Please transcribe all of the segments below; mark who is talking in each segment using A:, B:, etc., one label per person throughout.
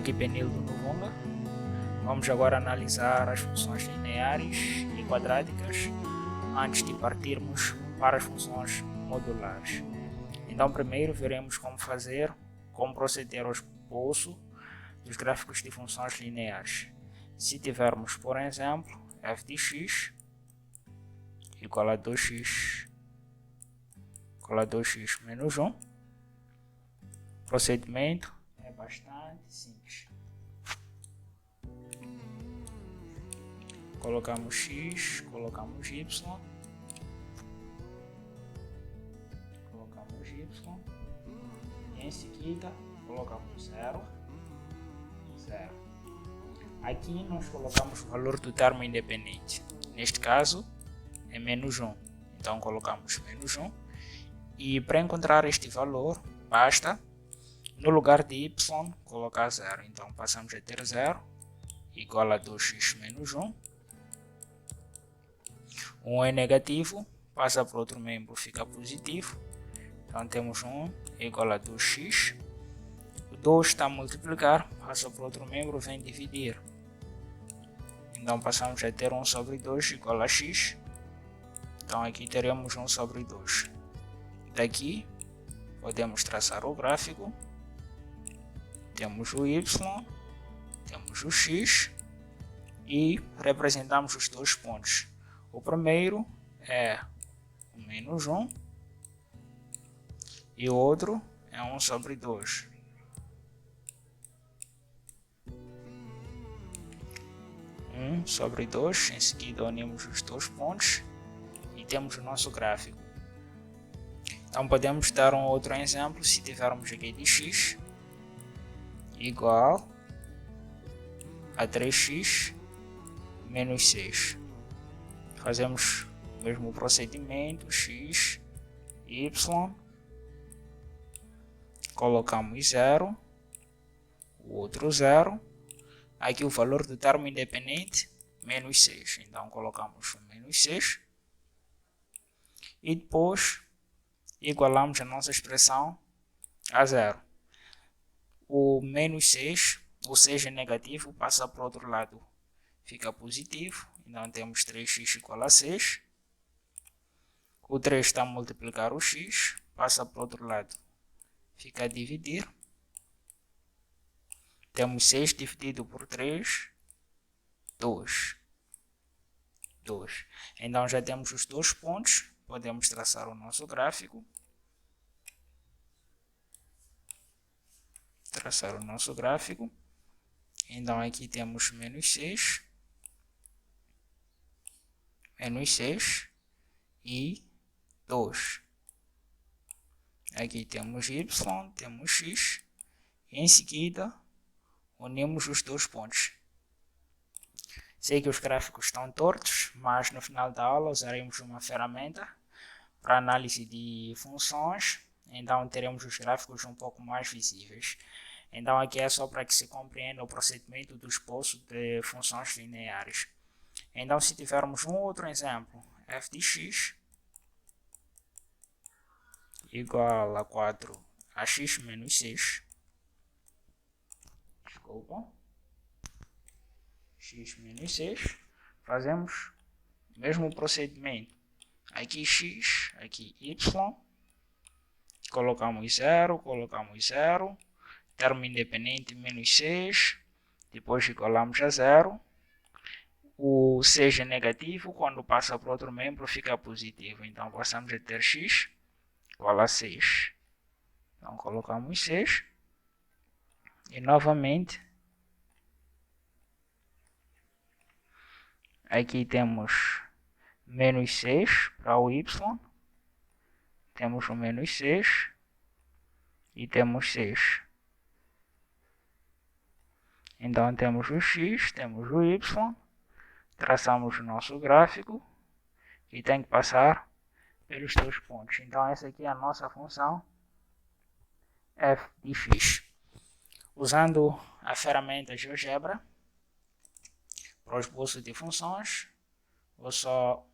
A: Aqui Penildo Novonga. Vamos agora analisar as funções lineares e quadráticas antes de partirmos para as funções modulares. Então primeiro veremos como proceder ao esboço dos gráficos de funções lineares. Se tivermos, por exemplo, f de x igual a 2x menos 1, o procedimento é bastante simples. Colocamos x, colocamos y, e em seguida colocamos 0, 0. Aqui nós colocamos o valor do termo independente, neste caso é menos 1, então colocamos menos 1, e para encontrar este valor basta, no lugar de y, colocar 0, então passamos a ter 0 igual a 2x menos 1, 1 é negativo, passa para outro membro, fica positivo, então temos 1 igual a 2x, o 2 está a multiplicar, passa para outro membro, vem dividir, então passamos a ter 1 sobre 2 igual a x, então aqui teremos 1 sobre 2, daqui podemos traçar o gráfico, temos o y, temos o x e representamos os dois pontos. O primeiro é o menos 1 e o outro é 1 sobre 2. Sobre 2, em seguida unimos os dois pontos e temos o nosso gráfico. Então podemos dar um outro exemplo se tivermos aqui de x igual a 3x menos 6. Fazemos o mesmo procedimento, x, y, colocamos 0, o outro 0, aqui o valor do termo independente, menos 6, então colocamos o menos 6, e depois igualamos a nossa expressão a 0. O menos 6, ou seja, negativo, passa para o outro lado, fica positivo, então temos 3x igual a 6. O 3 está a multiplicar o x, passa para o outro lado, fica a dividir. Temos 6 dividido por 3, 2. Então já temos os dois pontos, podemos traçar o nosso gráfico. Então aqui temos menos 6 e 2. Aqui temos y, temos x, e em seguida unimos os dois pontos. Sei que os gráficos estão tortos, mas no final da aula usaremos uma ferramenta para análise de funções, então teremos os gráficos um pouco mais visíveis. Então aqui é só para que se compreenda o procedimento do esboço de funções lineares. Então se tivermos um outro exemplo, f de x igual a 4ax menos 6, x menos 6, fazemos o mesmo procedimento, aqui x, aqui y, colocamos 0, termo independente menos 6, depois igualamos a 0, o 6 é negativo, quando passa para outro membro fica positivo, então passamos a ter x igual a 6, então colocamos 6, e novamente, aqui temos menos 6 para o y, temos o menos 6 e temos 6. Então temos o x, temos o y, traçamos o nosso gráfico e tem que passar pelos dois pontos. Então essa aqui é a nossa função f de x. Usando a ferramenta GeoGebra para o esboço de funções, vou só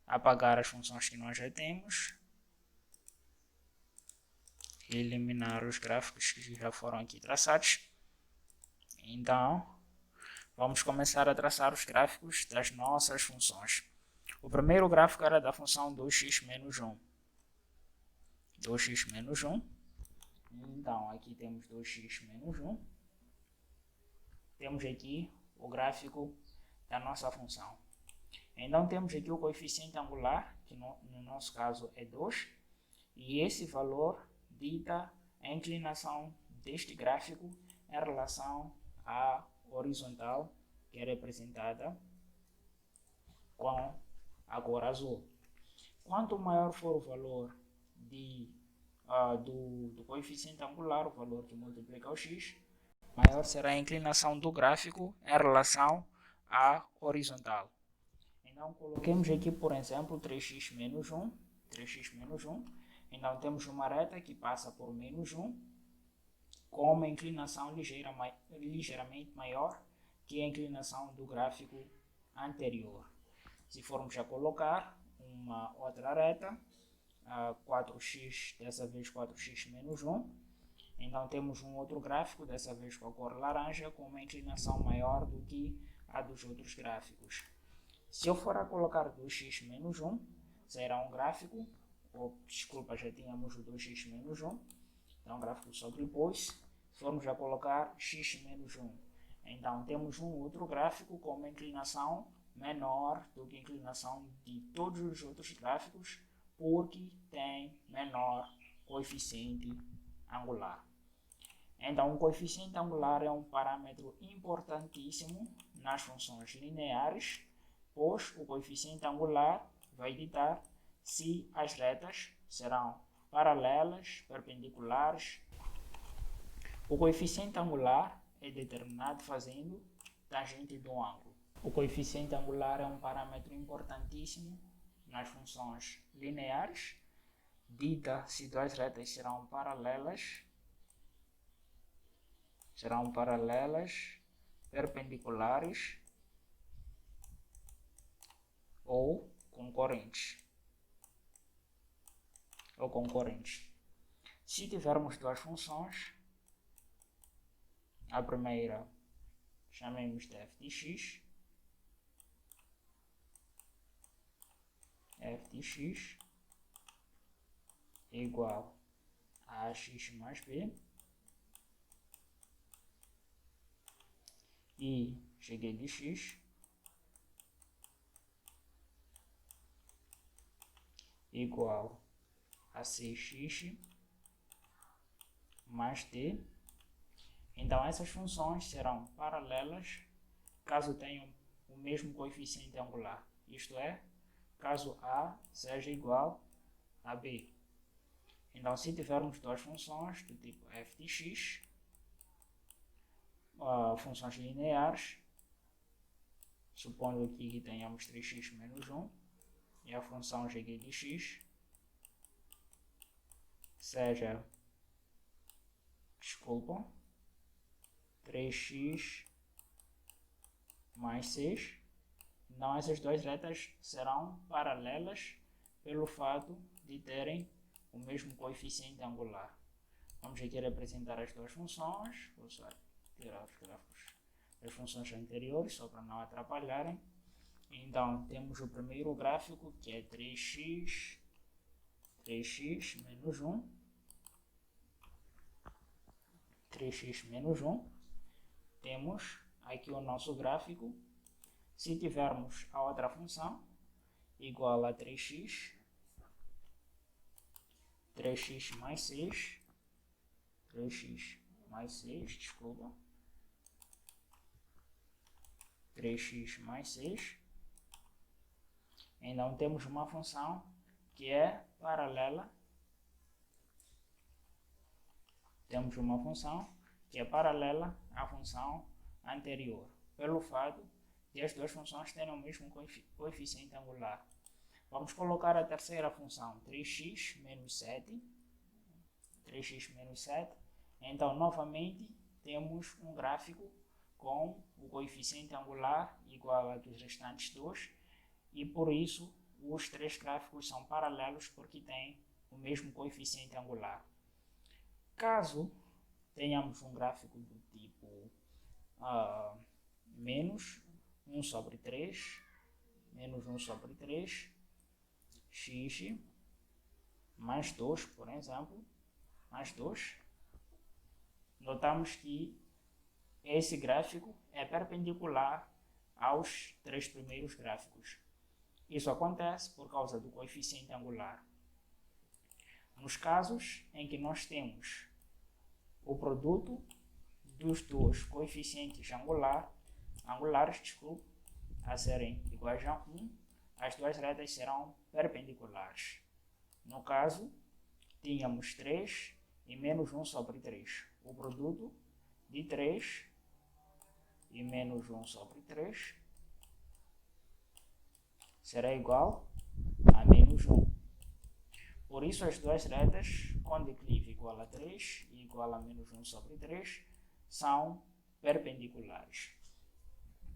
A: apagar as funções que nós já temos e eliminar os gráficos que já foram aqui traçados. Então, vamos começar a traçar os gráficos das nossas funções. O primeiro gráfico era da função 2x menos 1. 2x menos 1. Então, aqui temos 2x menos 1. Temos aqui o gráfico da nossa função. Então, temos aqui o coeficiente angular, que no nosso caso é 2. E esse valor dita a inclinação deste gráfico em relação à horizontal, que é representada com a cor azul. Quanto maior for o valor do coeficiente angular, o valor que multiplica o x, maior será a inclinação do gráfico em relação à horizontal. Então, coloquemos aqui, por exemplo, 3x menos 1. 3x menos 1. Então, temos uma reta que passa por menos 1, com uma inclinação ligeiramente maior que a inclinação do gráfico anterior. Se formos a colocar uma outra reta, 4x, dessa vez 4x menos 1, então temos um outro gráfico, dessa vez com a cor laranja, com uma inclinação maior do que a dos outros gráficos. Se eu for a colocar 2x menos 1, será um gráfico, desculpa, já tínhamos o 2x menos 1, então o gráfico sobrepôs. Se formos a colocar x menos 1, então temos um outro gráfico com uma inclinação menor do que a inclinação de todos os outros gráficos, porque tem menor coeficiente angular. Então, o coeficiente angular é um parâmetro importantíssimo nas funções lineares, pois o coeficiente angular vai ditar se as retas serão paralelas, perpendiculares. O coeficiente angular é determinado fazendo tangente do ângulo. O coeficiente angular é um parâmetro importantíssimo nas funções lineares, dita se duas retas serão paralelas, perpendiculares ou concorrentes. Se tivermos duas funções, a primeira chamemos de f de x, é igual a ax mais b, e g de x igual a 6x mais d. Então, essas funções serão paralelas caso tenham o mesmo coeficiente angular, isto é, caso A seja igual a B. Então, se tivermos duas funções do tipo f de x, funções lineares, supondo aqui que tenhamos 3x menos 1, e a função g de x seja, 3x mais 6, então essas duas retas serão paralelas pelo fato de terem o mesmo coeficiente angular. Vamos aqui representar as duas funções, vou só tirar os gráficos das funções anteriores, só para não atrapalharem. Então, temos o primeiro gráfico, que é 3x menos 1, 3x menos 1. Temos aqui o nosso gráfico. Se tivermos a outra função, igual a 3x mais 6, 3x mais 6, então temos uma função que é paralela, à função anterior, pelo fato de as duas funções terem o mesmo coeficiente angular. Vamos colocar a terceira função, 3x menos 7. Então, novamente, temos um gráfico com o coeficiente angular igual a dos restantes dois, e por isso os três gráficos são paralelos porque têm o mesmo coeficiente angular. Caso tenhamos um gráfico do tipo menos 1 sobre 3, menos 1 sobre 3, x mais 2, por exemplo, mais 2. Notamos que esse gráfico é perpendicular aos 3 primeiros gráficos. Isso acontece por causa do coeficiente angular. Nos casos em que nós temos o produto dos dois coeficientes angulares a serem iguais a 1, as duas retas serão perpendiculares. No caso, tínhamos 3 e menos 1 sobre 3. O produto de 3 e menos 1 sobre 3 será igual a menos 1. Por isso, as duas retas com declive igual a 3 e igual a menos 1 sobre 3 são perpendiculares.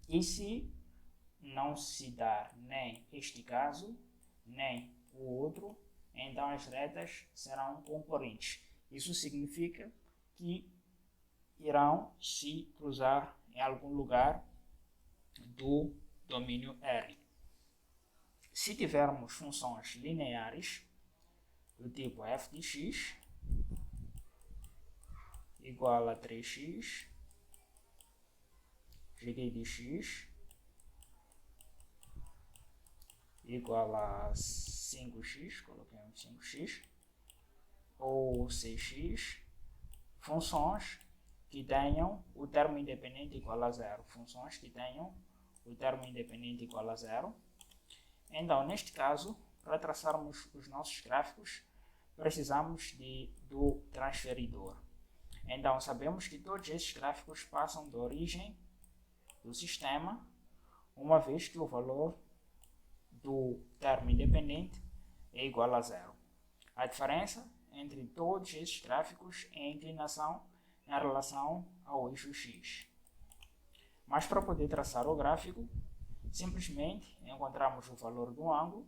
A: E se não se dar nem este caso, nem o outro, então as retas serão concorrentes. Isso significa que irão se cruzar em algum lugar do domínio R. Se tivermos funções lineares do tipo f de x igual a 3x, g de x igual a 5x, coloquemos 5x, ou 6x, funções que tenham o termo independente igual a 0, funções que tenham o termo independente igual a 0. Então, neste caso, para traçarmos os nossos gráficos, precisamos do transferidor. Então, sabemos que todos esses gráficos passam da origem do sistema, uma vez que o valor do termo independente é igual a 0. A diferença entre todos esses gráficos é a inclinação em relação ao eixo x. Mas para poder traçar o gráfico, simplesmente encontramos o valor do ângulo,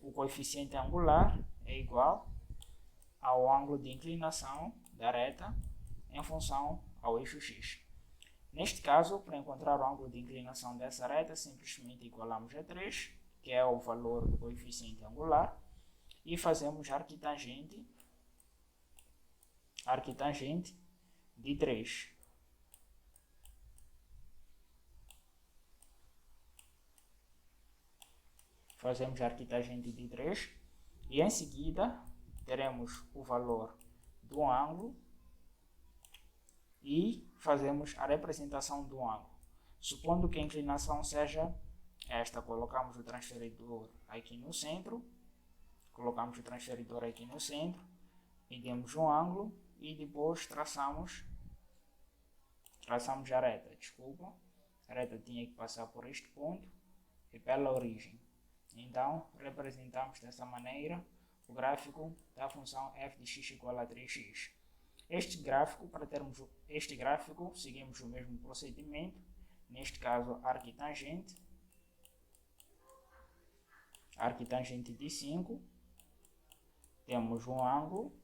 A: o coeficiente angular é igual ao ângulo de inclinação da reta em função ao eixo x. Neste caso, para encontrar o ângulo de inclinação dessa reta, simplesmente igualamos a 3, que é o valor do coeficiente angular, e fazemos arquitangente de 3. Fazemos arquitangente de 3 e em seguida teremos o valor do ângulo e fazemos a representação do ângulo. Supondo que a inclinação seja esta, colocamos o transferidor aqui no centro, medimos um ângulo e depois traçamos a reta. A reta tinha que passar por este ponto e pela origem. Então, representamos dessa maneira o gráfico da função f de x igual a 3x. Para termos este gráfico, seguimos o mesmo procedimento, neste caso arquitangente de 5, temos um ângulo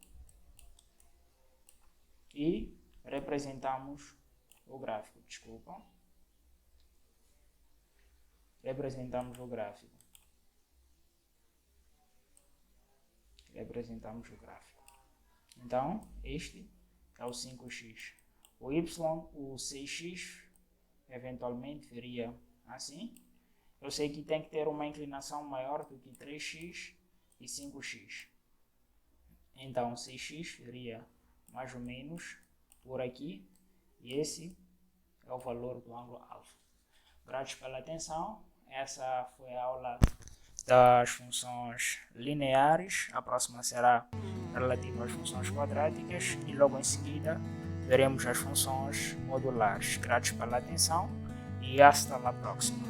A: e representamos o gráfico, representamos o gráfico. Então, este é o 5x. O y, o 6x, eventualmente viria assim. Eu sei que tem que ter uma inclinação maior do que 3x e 5x. Então, 6x viria mais ou menos por aqui. E esse é o valor do ângulo alfa. Graças pela atenção. Essa foi a aula das funções lineares. A próxima será relativa às funções quadráticas e logo em seguida veremos as funções modulares. Graças pela atenção e hasta la próxima.